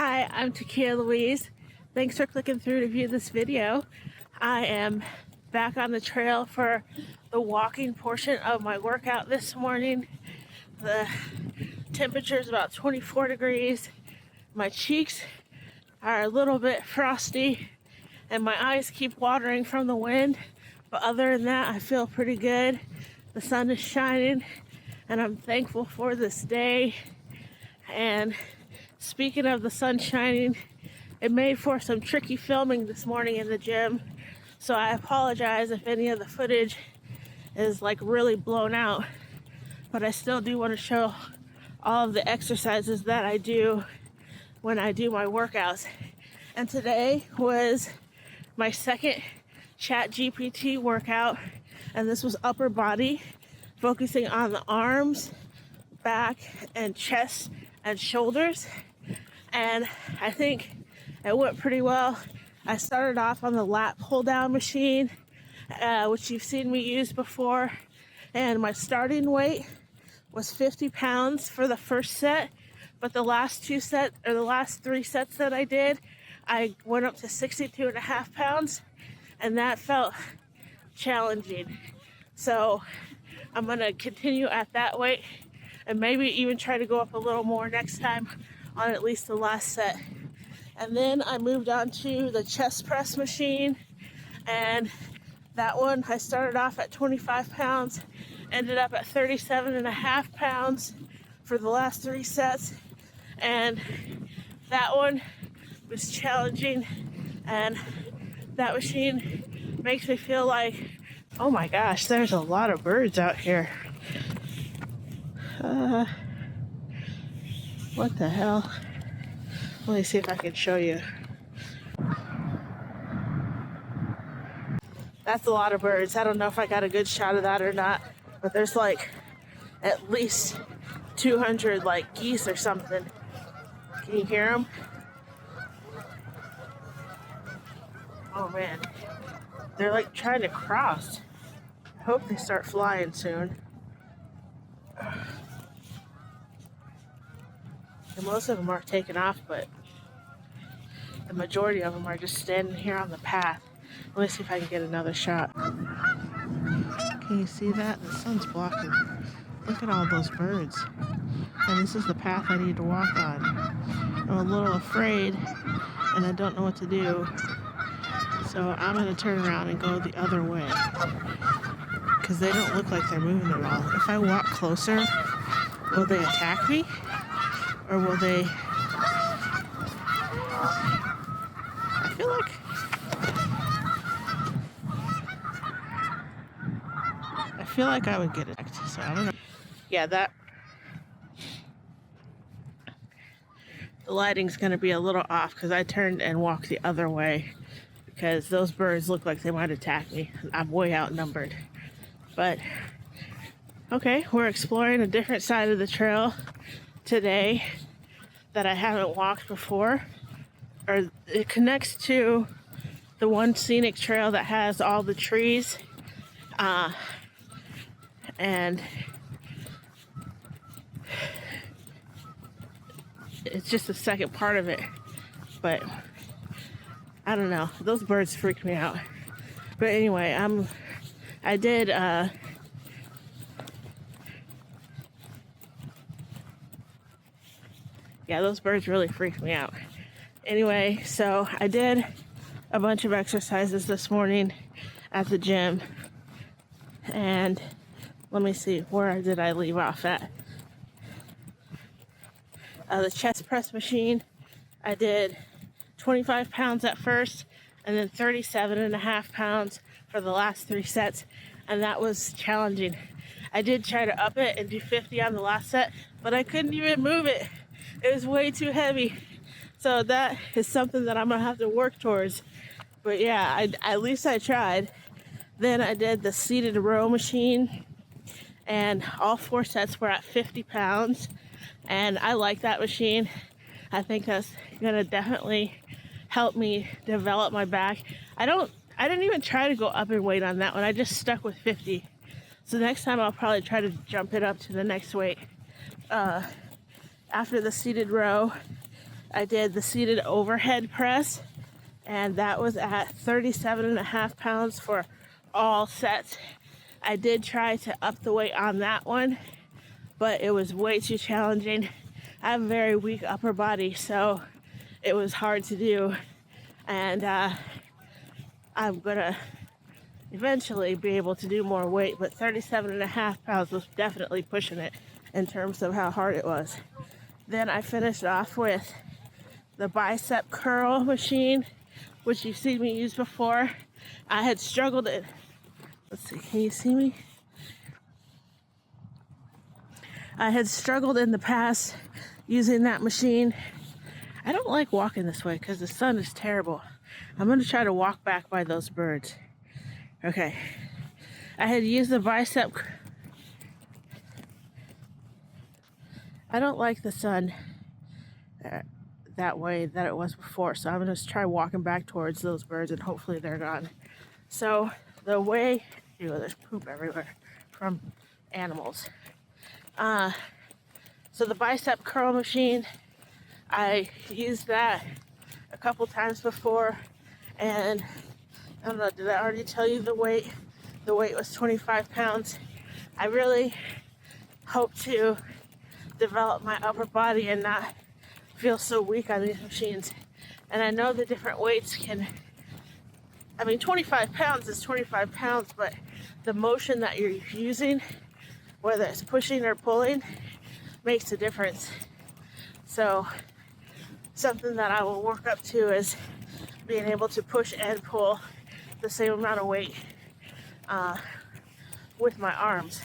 Hi, I'm TakiyahLouise. Thanks for clicking through to view this video. I am back on the trail for the walking portion of my workout this morning. The temperature is about 24 degrees. My cheeks are a little bit frosty and my eyes keep watering from the wind. But other than that, I feel pretty good. The sun is shining and I'm thankful for this day. And speaking of the sun shining, it made for some tricky filming this morning in the gym. So I apologize if any of the footage is like really blown out. But I still do want to show all of the exercises that I do when I do my workouts. And today was my second CHATGPT workout. And this was upper body, focusing on the arms, back, and chest and shoulders. And I think it went pretty well. I started off on the lat pull down machine, which you've seen me use before. And my starting weight was 50 pounds for the first set. But the last three sets that I did, I went up to 62.5 pounds. And that felt challenging. So I'm gonna continue at that weight and maybe even try to go up a little more next time on at least the last set. And then I moved on to the chest press machine, and that one I started off at 25 pounds, ended up at 37.5 pounds for the last three sets. And that one was challenging, and that machine makes me feel like, oh my gosh, there's a lot of birds out here. What the hell? Let me see if I can show you. That's a lot of birds. I don't know if I got a good shot of that or not, but there's like at least 200 like geese or something. Can you hear them? Oh man, they're like trying to cross. I hope they start flying soon. And most of them are taking off, but the majority of them are just standing here on the path. Let me see if I can get another shot. Can you see that? The sun's blocking. Look at all those birds. And this is the path I need to walk on. I'm a little afraid and I don't know what to do. So I'm going to turn around and go the other way, because they don't look like they're moving at all. If I walk closer, will they attack me? Or will they... I feel like I would get attacked, so I don't know. Yeah, the lighting's going to be a little off because I turned and walked the other way, because those birds look like they might attack me. I'm way outnumbered. But, okay, we're exploring a different side of the trail today that I haven't walked before. Or it connects to the one scenic trail that has all the trees. And it's just the second part of it. But I don't know. Those birds freak me out. But anyway, I did yeah, those birds really freaked me out. Anyway, so I did a bunch of exercises this morning at the gym. And let me see, where did I leave off at? The chest press machine, I did 25 pounds at first, and then 37.5 pounds for the last three sets, and that was challenging. I did try to up it and do 50 on the last set, but I couldn't even move it. It was way too heavy. So that is something that I'm gonna have to work towards. But yeah, at least I tried. Then I did the seated row machine, and all four sets were at 50 pounds. And I like that machine. I think that's gonna definitely help me develop my back. I didn't even try to go up in weight on that one. I just stuck with 50. So next time I'll probably try to jump it up to the next weight. After the seated row, I did the seated overhead press, and that was at 37.5 pounds for all sets. I did try to up the weight on that one, but it was way too challenging. I have a very weak upper body, so it was hard to do, and I'm gonna eventually be able to do more weight, but 37.5 pounds was definitely pushing it in terms of how hard it was. Then I finished off with the bicep curl machine, which you've seen me use before. I had struggled in, let's see, can you see me? I had struggled in the past using that machine. I don't like walking this way because the sun is terrible. I'm gonna try to walk back by those birds. Okay, I had used the bicep. I don't like the sun that way that it was before, so I'm gonna try walking back towards those birds and hopefully they're gone. So the way, there's poop everywhere from animals. So the bicep curl machine, I used that a couple times before, and I don't know, did I already tell you the weight? The weight was 25 pounds. I really hope to develop my upper body and not feel so weak on these machines. And I know the different weights can, 25 pounds is 25 pounds, but the motion that you're using, whether it's pushing or pulling, makes a difference. So something that I will work up to is being able to push and pull the same amount of weight with my arms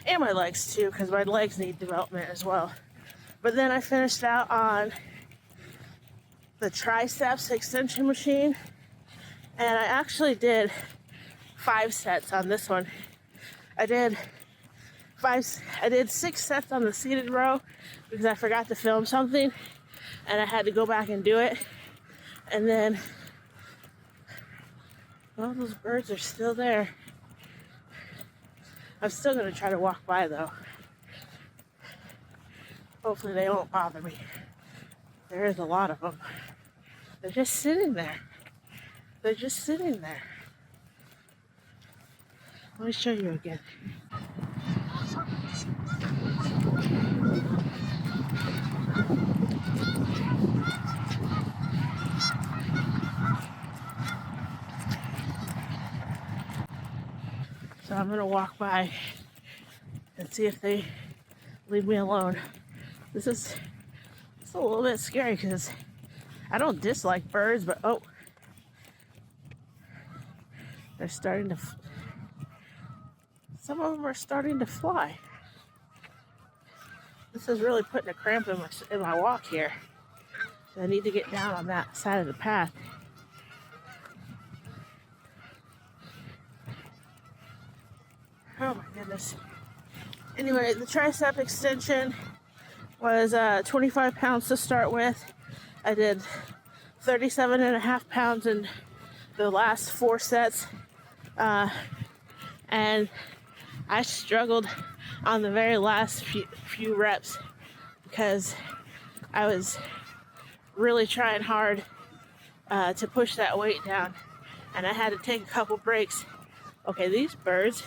and my legs too, because my legs need development as well. But then I finished out on the triceps extension machine, and I actually did 5 sets on this one. I did 6 sets on the seated row because I forgot to film something and I had to go back and do it. And then, well, those birds are still there. I'm still gonna try to walk by though. Hopefully they won't bother me. There is a lot of them. They're just sitting there. They're just sitting there. Let me show you again. So I'm gonna walk by and see if they leave me alone. This is a little bit scary because I don't dislike birds, but oh, they're starting to. Some of them are starting to fly. This is really putting a cramp in my walk here. So I need to get down on that side of the path. Oh my goodness. Anyway, the tricep extension was 25 pounds to start with. I did 37.5 pounds in the last 4 sets. And I struggled on the very last few reps because I was really trying hard to push that weight down, and I had to take a couple breaks. Okay, these birds,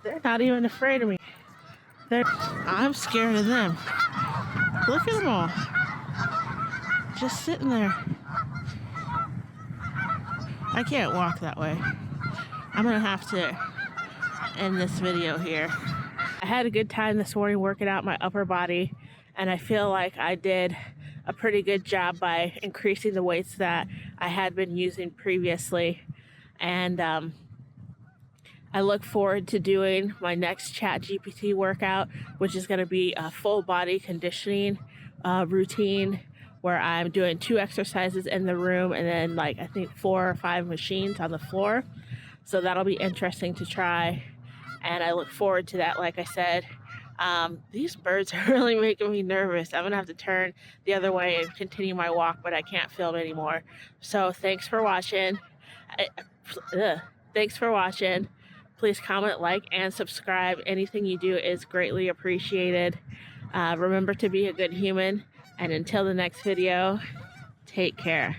they're not even afraid of me. I'm scared of them. Look at them all. Just sitting there. I can't walk that way. I'm gonna have to end this video here. I had a good time this morning working out my upper body, and I feel like I did a pretty good job by increasing the weights that I had been using previously. And I look forward to doing my next ChatGPT workout, which is going to be a full body conditioning routine where I'm doing 2 exercises in the room and then I think 4 or 5 machines on the floor. So that'll be interesting to try, and I look forward to that. Like I said, these birds are really making me nervous. I'm gonna have to turn the other way and continue my walk, but I can't film anymore. So thanks for watching. Thanks for watching. Please comment, like, and subscribe. Anything you do is greatly appreciated. Remember to be a good human, And until the next video, take care.